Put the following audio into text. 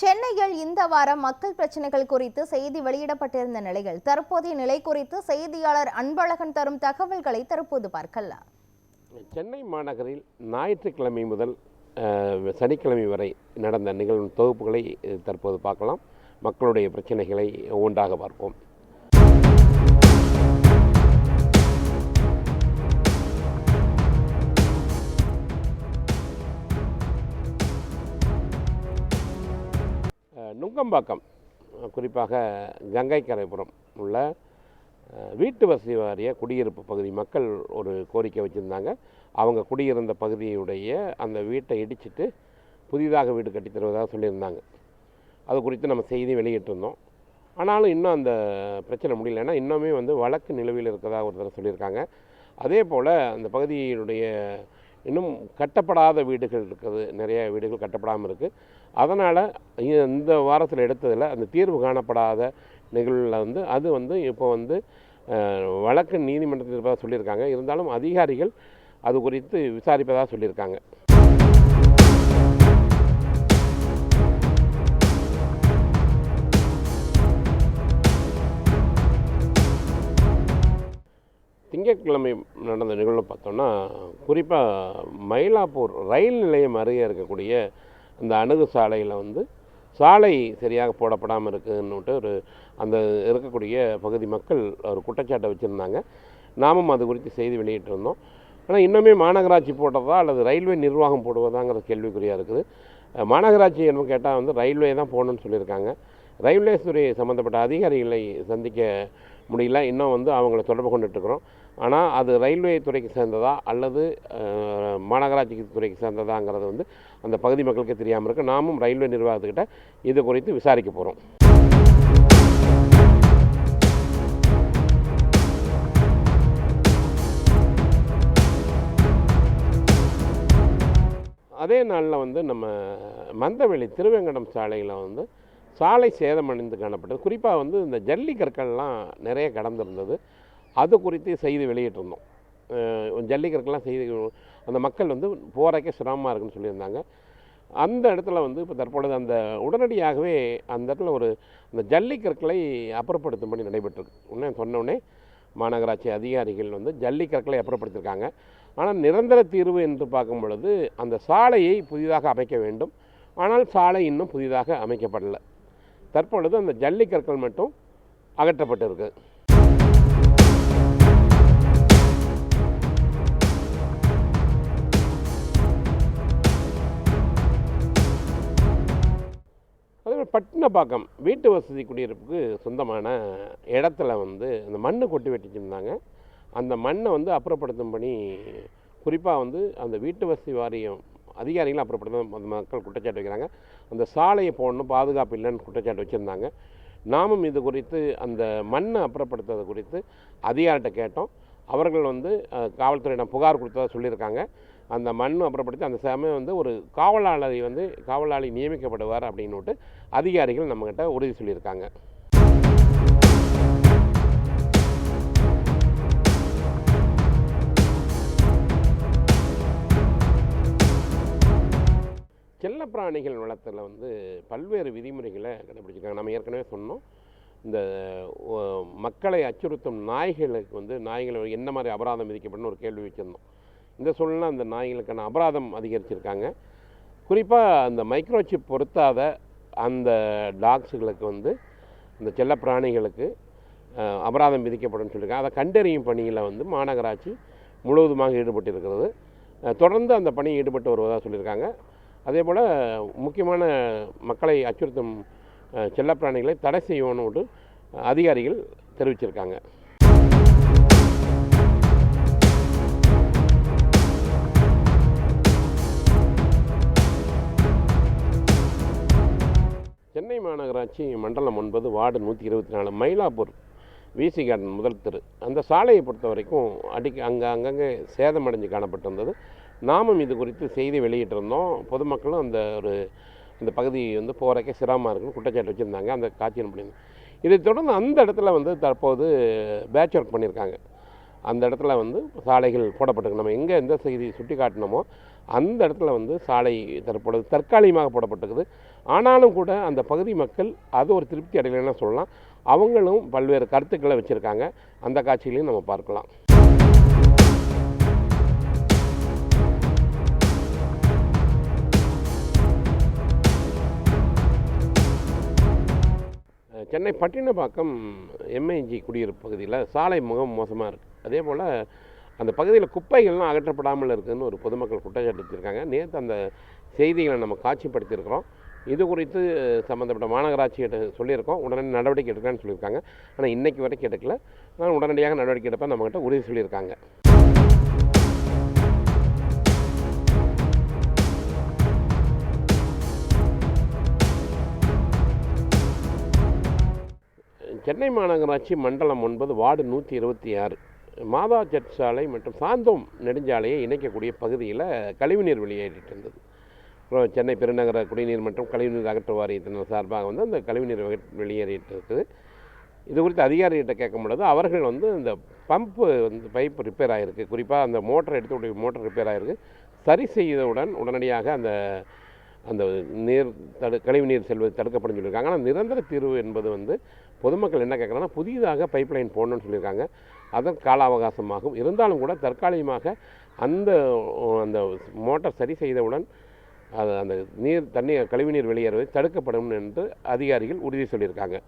சென்னையில் இந்த வாரம் மக்கள் பிரச்சனைகள் குறித்து செய்தி வெளியிடப்பட்டிருந்த நிலையில் தற்போதைய நிலை குறித்து செய்தியாளர் அன்பழகன் தரும் தகவல்களை தற்போது பார்க்கலாம். சென்னை மாநகரில் ஞாயிற்றுக்கிழமை முதல் சனிக்கிழமை வரை நடந்த நிகழ்வு தொகுப்புகளை தற்போது பார்க்கலாம். மக்களுடைய பிரச்சனைகளை ஒன்றாக பார்ப்போம். நுங்கம்பாக்கம், குறிப்பாக கங்கைக்கரைபுரம் உள்ள வீட்டு வசதி வாரிய குடியிருப்பு பகுதி மக்கள் ஒரு கோரிக்கை வச்சுருந்தாங்க. அவங்க குடியிருந்த பகுதியுடைய அந்த வீட்டை இடிச்சிட்டு புதிதாக வீடு கட்டி தருவதாக சொல்லியிருந்தாங்க. அது குறித்து நம்ம செய்தி வெளியிட்டிருந்தோம். ஆனாலும் இன்னும் அந்த பிரச்சனை முடியல. ஏன்னா இன்னுமே வழக்கு நிலுவையில் இருக்கிறதா ஒருத்தர் சொல்லியிருக்காங்க. அதே போல் அந்த பகுதியினுடைய இன்னும் கட்டப்படாத வீடுகள் இருக்குது, நிறைய வீடுகள் கட்டப்படாமல் இருக்குது. அதனால் இந்த வாரத்தில் எடுத்ததில் அந்த தீர்வு காணப்படாத நிகழ்வில் அது இப்போ வழக்கு நீதிமன்றத்தில் இருப்பதாக சொல்லியிருக்காங்க. இருந்தாலும் அதிகாரிகள் அது குறித்து விசாரிப்பதாக சொல்லியிருக்காங்க. திங்கட்கிழமை நடந்த நிகழ்வு பார்த்தோம்னா, குறிப்பாக மயிலாப்பூர் ரயில் நிலையம் அருகே இருக்கக்கூடிய அந்த அணுகு சாலையில் சாலை சரியாக போடப்படாமல் இருக்குன்னுட்டு அந்த இருக்கக்கூடிய பகுதி மக்கள் ஒரு குற்றச்சாட்டை வச்சுருந்தாங்க. நாமும் அது குறித்து செய்தி வெளியிட்டிருந்தோம். ஆனால் இன்னுமே மாநகராட்சி போட்டதா அல்லது ரயில்வே நிர்வாகம் போடுவதாங்கிற கேள்விக்குறியாக இருக்குது. மாநகராட்சி என்ன கேட்டால் ரயில்வே தான் போடணும்னு சொல்லியிருக்காங்க. ரயில்வே துறை சம்மந்தப்பட்ட அதிகாரிகளை சந்திக்க முடியல. இன்னும் அவங்கள தொடர்பு கொண்டுட்டுருக்குறோம். ஆனால் அது ரயில்வே துறைக்கு சேர்ந்ததா அல்லது மாநகராட்சி துறைக்கு சேர்ந்ததாங்கிறது அந்த பகுதி மக்களுக்கே தெரியாமல் இருக்குது. நாமும் ரயில்வே நிர்வாகத்துக்கிட்ட இது குறித்து விசாரிக்க போகிறோம். அதே நாளில் நம்ம மந்தவெளி திருவேங்கடம் சாலையில் சாலை சேதமடைந்து காணப்பட்டது. குறிப்பாக இந்த ஜல்லி கற்கள்லாம் நிறைய கடந்திருந்தது. அது குறித்து செய்தி வெளியிட்டிருந்தோம். ஜல்லிக்கற்கெல்லாம் செய்தி அந்த மக்கள் போகிறக்கே சிரமமாக இருக்குன்னு சொல்லியிருந்தாங்க. அந்த இடத்துல இப்போ தற்பொழுது அந்த உடனடியாகவே அந்த இடத்துல அந்த ஜல்லிக்கற்களை அப்புறப்படுத்தும்படி நடைபெற்றிருக்கு. சொன்னோடனே மாநகராட்சி அதிகாரிகள் ஜல்லிக்கற்களை அப்புறப்படுத்தியிருக்காங்க. ஆனால் நிரந்தர தீர்வு என்று பார்க்கும் பொழுது அந்த சாலையை புதிதாக அமைக்க வேண்டும். ஆனால் சாலை இன்னும் புதிதாக அமைக்கப்படலை. தற்பொழுது அந்த ஜல்லிக்கற்கள் மட்டும் அகற்றப்பட்டிருக்கு. அதே பட்டினப்பாக்கம் வீட்டு வசதி குடியிருப்புக்கு சொந்தமான இடத்துல அந்த மண்ணை கொட்டி வெட்டிச்சிருந்தாங்க. அந்த மண்ணை அப்புறப்படுத்தும் பணி குறிப்பாக அந்த வீட்டு வசதி வாரியம் அதிகாரிகளும் அப்புறப்படுத்த அந்த மக்கள் குற்றச்சாட்டு வைக்கிறாங்க. அந்த சாலையை போடணும், பாதுகாப்பு இல்லைன்னு குற்றச்சாட்டு வச்சுருந்தாங்க. நாமும் இது குறித்து அந்த மண்ணை அப்புறப்படுத்துறது குறித்து அதிகாரிகிட்ட கேட்டோம். அவர்கள் காவல்துறையிடம் புகார் கொடுத்ததாக சொல்லியிருக்காங்க. அந்த மண்ணை அப்புறப்படுத்தி அந்த சமயம் ஒரு காவலாளி நியமிக்கப்படுவார் அப்படின்னுட்டு அதிகாரிகள் நம்மக்கிட்ட உறுதி சொல்லியிருக்காங்க. செல்லப்பிராணிகள் வளத்தில் பல்வேறு விதிமுறைகளை கடைபிடிச்சிருக்காங்க. நம்ம ஏற்கனவே சொன்னோம், இந்த மக்களை அச்சுறுத்தும் நாய்களுக்கு நாய்களை என்ன மாதிரி அபராதம் விதிக்கப்படணும்னு ஒரு கேள்வி வச்சுருந்தோம். இந்த சூழ்நிலை அந்த நாய்களுக்கான அபராதம் அதிகரிச்சிருக்காங்க. குறிப்பாக அந்த மைக்ரோசிப் பொருத்தாத அந்த டாக்ஸுகளுக்கு இந்த செல்லப்பிராணிகளுக்கு அபராதம் விதிக்கப்படும் சொல்லியிருக்காங்க. அதை கண்டறியும் பணியில் மாநகராட்சி முழுவதுமாக ஈடுபட்டிருக்கிறது. தொடர்ந்து அந்த பணியில் ஈடுபட்டு வருவதாக சொல்லியிருக்காங்க. அதே போல் முக்கியமான மக்களை அச்சுறுத்தும் செல்லப்பிராணிகளை தடை செய்யணும்னு அதிகாரிகள் தெரிவிச்சிருக்காங்க. சென்னை மாநகராட்சி மண்டலம் 9 வார்டு 124 மயிலாப்பூர் விசி கார்டன் முதல் தெரு அந்த சாலையை பொறுத்த வரைக்கும் அங்கங்கே சேதமடைஞ்சு காணப்பட்டிருந்தது. நாமும் இது குறித்து செய்தி வெளியிட்டிருந்தோம். பொதுமக்களும் அந்த பகுதி போகிறக்கே சிரமமாக இருக்குன்னு குற்றச்சாட்டு வச்சுருந்தாங்க. அந்த காட்சியின் பண்ணியிருந்தோம். இதை தொடர்ந்து அந்த இடத்துல தற்போது பேட்ச் ஒர்க் பண்ணியிருக்காங்க. அந்த இடத்துல வந்து சாலைகள் போடப்பட்டிருக்கு. நம்ம எங்கே எந்த செய்தி சுட்டி காட்டினோமோ அந்த இடத்துல வந்து சாலை தற்காலிகமாக போடப்பட்டிருக்குது. ஆனாலும் கூட அந்த பகுதி மக்கள் அது ஒரு திருப்தி அடையலைன்னு சொல்லலாம். அவங்களும் பல்வேறு கருத்துக்களை வச்சுருக்காங்க. அந்த காட்சிகளையும் நம்ம பார்க்கலாம். சென்னை பட்டினப்பாக்கம் எம்ஐஜி குடியிருப்பு பகுதியில் சாலை முகம் மோசமாக இருக்குது. அதே போல் அந்த பகுதியில் குப்பைகள்லாம் அகற்றப்படாமல் இருக்குதுன்னு ஒரு பொதுமக்கள் குற்றச்சாட்டு வச்சுருக்காங்க. நேற்று அந்த செய்திகளை நம்ம காட்சிப்படுத்தியிருக்கிறோம். இது குறித்து சம்மந்தப்பட்ட மாநகராட்சியிட்ட சொல்லியிருக்கோம். உடனே நடவடிக்கை எடுக்கலான்னு சொல்லியிருக்காங்க. ஆனால் இன்றைக்கு வரைக்கும் எடுக்கல. ஆனால் உடனடியாக நடவடிக்கை எடுப்பேன் நம்மகிட்ட உறுதி சொல்லியிருக்காங்க. சென்னை மாநகராட்சி மண்டலம் 9 வார்டு 126 மாதா சர்ச் சாலை மற்றும் சாந்தோம் நெடுஞ்சாலையை இணைக்கக்கூடிய பகுதியில் கழிவுநீர் வெளியேறிட்டு இருந்தது. அப்புறம் சென்னை பெருநகர குடிநீர் மற்றும் கழிவுநீர் அகற்று வாரியத்தினர் சார்பாக வந்து அந்த கழிவுநீர் வெளியேறிட்டு இருக்குது. இது குறித்து அதிகாரிகிட்ட கேட்கும் பொழுது அவர்கள் வந்து இந்த பம்பு வந்து பைப் ரிப்பேர் ஆகிருக்கு, குறிப்பாக அந்த மோட்டர் ரிப்பேர் ஆகிருக்கு, சரி செய்தவுடன் உடனடியாக அந்த அந்த கழிவுநீர் செல்வது தடுக்கப்படும் சொல்லியிருக்காங்க. ஆனால் நிரந்தர தீர்வு என்பது வந்து பொதுமக்கள் என்ன கேட்குறாங்கன்னா புதிதாக பைப் லைன் போடணும்னு சொல்லியிருக்காங்க. அதற்கு கால அவகாசமாகும். இருந்தாலும் கூட தற்காலிகமாக அந்த மோட்டார் சரி செய்தவுடன் அந்த கழிவுநீர் வெளியேறுவது தடுக்கப்படும் என்று அதிகாரிகள் உறுதி சொல்லியிருக்காங்க.